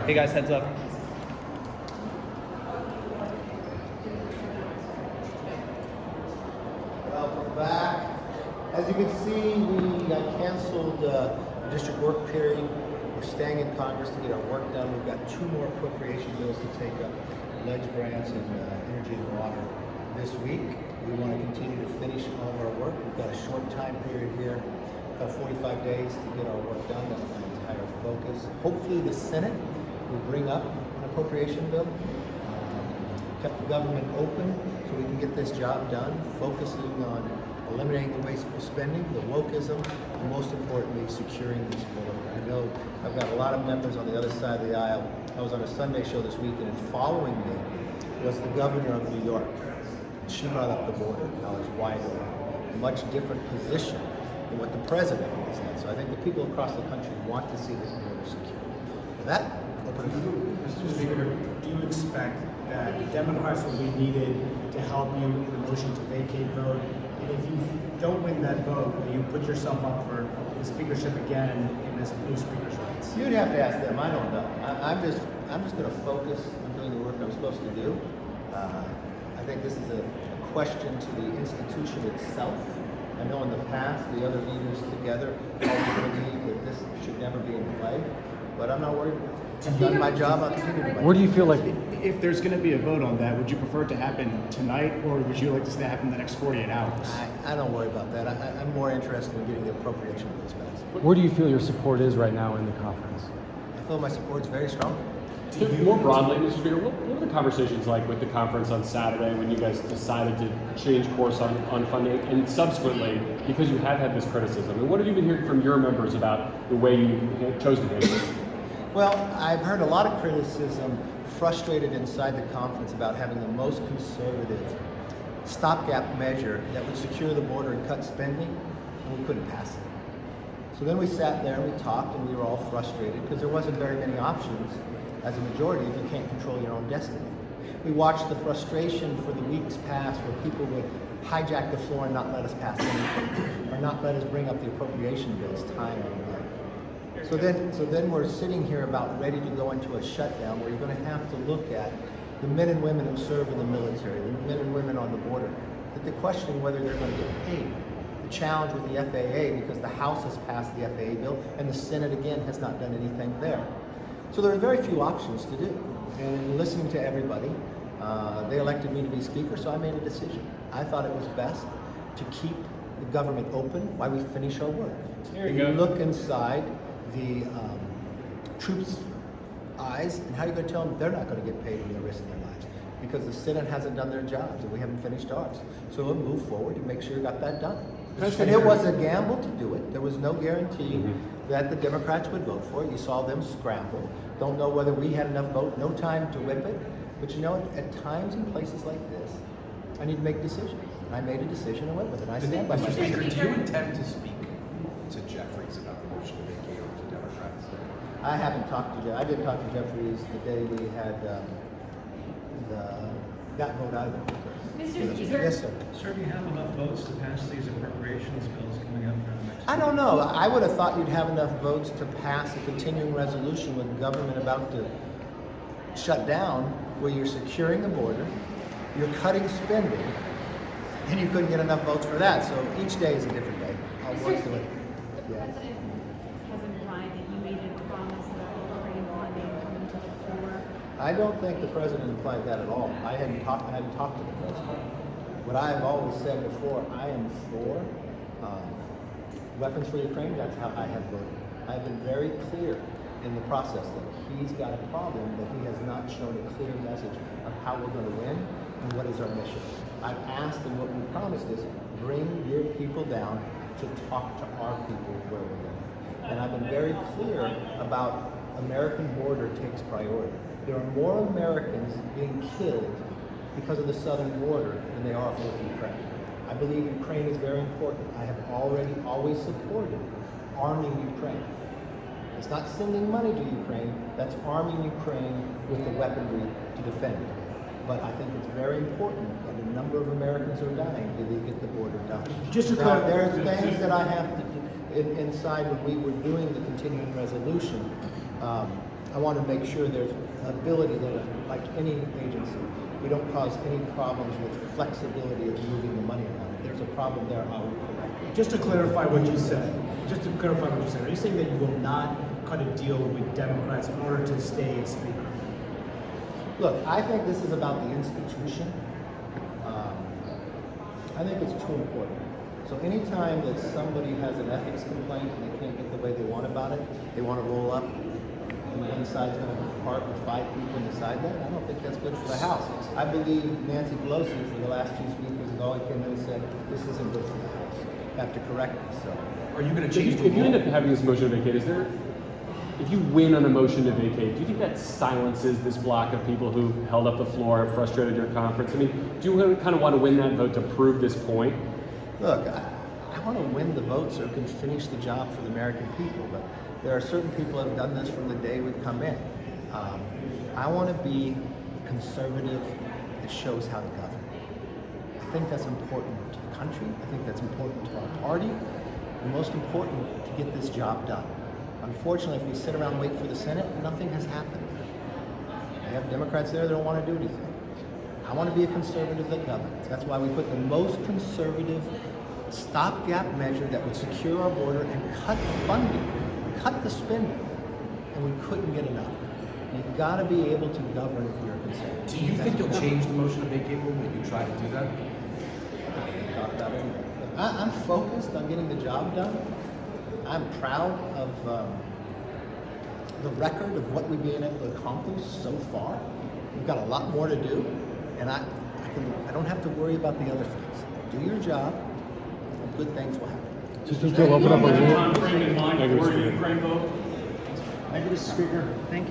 Hey guys, heads up. Welcome back. As you can see, we canceled the district work period. We're staying in Congress to get our work done. We've got 2 more appropriation bills to take up, ledge grants and energy and water this week. We want to continue to finish all of our work. We've got a short time period here, about 45 days to get our work done. That's my entire focus. Hopefully the Senate will bring up an appropriation bill. Kept the government open so we can get this job done, focusing on eliminating the wasteful spending, the wokeism, and most importantly, securing this border. I know I've got a lot of members on the other side of the aisle. I was on a Sunday show this weekend, and following me was the governor of New York. She brought up the border, how it's wider, a much different position than what the president is in. So I think the people across the country want to see this border secure. With that, Mr. Speaker, do you expect that Democrats will be needed to help you in the motion to vacate vote? And if you don't win that vote, will you put yourself up for the speakership again in this new speaker's rights? you'd have to ask them. I don't know. I'm just going to focus on doing the work I'm supposed to do. I think this is a question to the institution itself. I know in the past the other leaders together all believe that this should never be in play, but I'm not worried about it. I've done my job. I'll continue to do my job. Where do you feel like If there's going to be a vote on that, would you prefer it to happen tonight, or would you like to see that happen in the next 48 hours? I don't worry about that. I'm more interested in getting the appropriation bills passed. where do you feel your support is right now in the conference? I feel my support's very strong. More broadly, Mr. Speaker, what were the conversations like with the conference on Saturday when you guys decided to change course on funding, and subsequently, because you have had this criticism, and what have you been hearing from your members about the way you chose to handle it? Well, I've heard a lot of criticism frustrated inside the conference about having the most conservative stopgap measure that would secure the border and cut spending, and we couldn't pass it. So then we sat there and we talked, and we were all frustrated because there wasn't very many options as a majority if you can't control your own destiny. We watched the frustration for the weeks past where people would hijack the floor and not let us pass anything, or not let us bring up the appropriation bills time and again. So then we're sitting here about ready to go into a shutdown where you're going to have to look at the men and women who serve in the military, the men and women on the border, that they're questioning whether they're going to get paid. The challenge with the FAA, because the House has passed the FAA bill and the Senate again has not done anything there. So there are very few options to do. And listening to everybody, they elected me to be speaker, so I made a decision. I thought it was best to keep the government open while we finish our work. There you You go. look inside the troops' eyes, and how are you going to tell them they're not going to get paid when they're risking their lives? Because the Senate hasn't done their jobs and we haven't finished ours. So we'll move forward and make sure we got that done. And it was a gamble to do it. There was no guarantee that the Democrats would vote for it. You saw them scramble. Don't know whether we had enough vote, no time to whip it. But you know, at times in places like this, I need to make decisions. I made a decision and went with it. I stand by my Mr. Speaker, decision. do you intend to speak to Jeffries about the motion to vacate over to Democrats? I haven't talked to Jeff. I did talk to Jeffries the day we had that vote out of it. Mr. Speaker. Yes, sir. Sir, do you have enough votes to pass these appropriations bills coming up next? I don't know. I would have thought you'd have enough votes to pass a continuing resolution with government about to shut down, where you're securing the border, you're cutting spending, and you couldn't get enough votes for that. So each day is a different day. I'll work through it. The Yeah. president has implied that you made a promise about appropriating funding coming to the floor. I don't think the president implied that at all. I hadn't talked to the president. What I have always said before, I am for weapons for Ukraine. That's how I have voted. I've been very clear in the process that he's got a problem, that he has not shown a clear message of how we're going to win and what is our mission. I've asked, and what we promised is bring your people down to talk to our people where we're going. And I've been very clear about American border takes priority. There are more Americans being killed because of the southern border than they are for Ukraine. I believe Ukraine is very important. I have always supported arming Ukraine. It's not sending money to Ukraine, that's arming Ukraine with the weaponry to defend it. But I think it's very important that a number of Americans are dying till they get the border done. Just to Now, clarify- there are things that I have to do inside when we were doing the continuing resolution. I want to make sure there's ability that, like any agency, we don't cause any problems with flexibility of moving the money around. If there's a problem there, I will correct it. Just to clarify what you said, are you saying that you will not cut a deal with Democrats in order to stay as Speaker? Look, I think this is about the institution. I think it's too important. So anytime that somebody has an ethics complaint and they can't get the way they want about it, they want to roll up and one side's going to part with 5 people and decide that. I don't think that's good for the House. I believe Nancy Pelosi for the last 2 speakers ago came in and said, this isn't good for the House. I have to correct it. So Are you going to If change you, the end law? up having this motion to vacate, if you win on a motion to vacate, do you think that silences this block of people who held up the floor, frustrated your conference? I mean, do you kind of want to win that vote to prove this point? look, I want to win the vote so we can finish the job for the American people. But there are certain people who have done this from the day we've come in. I want to be conservative that shows how to govern. I think that's important to the country. I think that's important to our party. And most important, to get this job done. Unfortunately, if we sit around and wait for the Senate, nothing has happened. They have Democrats there that don't want to do anything. I want to be a conservative that governs. That's why we put the most conservative stopgap measure that would secure our border and cut funding, cut the spending, and we couldn't get enough. You've got to be able to govern if you're a conservative. Do you think you'll change the motion to vacate rule when you try to do that? Talk about it. I'm focused on getting the job done. I'm proud of the record of what we've been able to accomplish so far. We've got a lot more to do, and I don't have to worry about the other things. Do your job, and good things will happen. Do you think you'll open up a Thank you, rule? Mr. Speaker. Thank you, Mr. Speaker. Thank you.